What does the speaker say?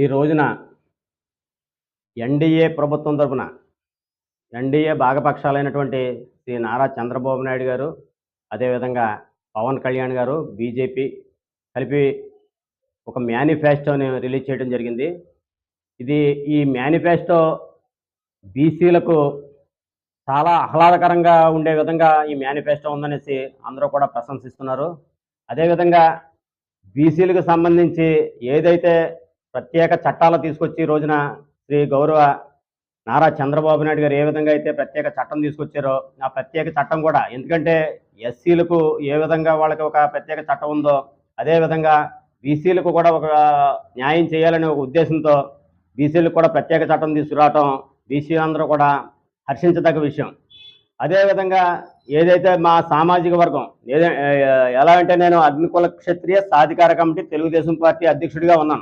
ఈ రోజున ఎన్డీఏ ప్రభుత్వం తరపున ఎన్డీఏ భాగపక్షాలైనటువంటి శ్రీ నారా చంద్రబాబు నాయుడు గారు, అదేవిధంగా పవన్ కళ్యాణ్ గారు, బీజేపీ కలిపి ఒక మేనిఫెస్టోని రిలీజ్ చేయడం జరిగింది. ఇది ఈ మేనిఫెస్టో బీసీలకు చాలా ఆహ్లాదకరంగా ఉండే విధంగా ఈ మేనిఫెస్టో ఉందనేసి అందరూ కూడా ప్రశంసిస్తున్నారు. అదేవిధంగా బీసీలకు సంబంధించి ఏదైతే ప్రత్యేక చట్టాలు తీసుకొచ్చి ఈ రోజున శ్రీ గౌరవ నారా చంద్రబాబు నాయుడు గారు ఏ విధంగా అయితే ప్రత్యేక చట్టం తీసుకొచ్చారో, ఆ ప్రత్యేక చట్టం కూడా ఎందుకంటే ఎస్సీలకు ఏ విధంగా వాళ్ళకి ఒక ప్రత్యేక చట్టం ఉందో, అదేవిధంగా బీసీలకు కూడా ఒక న్యాయం చేయాలనే ఒక ఉద్దేశంతో బీసీలకు కూడా ప్రత్యేక చట్టం తీసుకురావటం బీసీలందరూ కూడా హర్షించదగ్గ విషయం. అదేవిధంగా ఏదైతే మా సామాజిక వర్గం ఎలా అంటే నేను అగ్నికుల క్షత్రియ సాధికార కమిటీ తెలుగుదేశం పార్టీ అధ్యక్షుడిగా ఉన్నాను.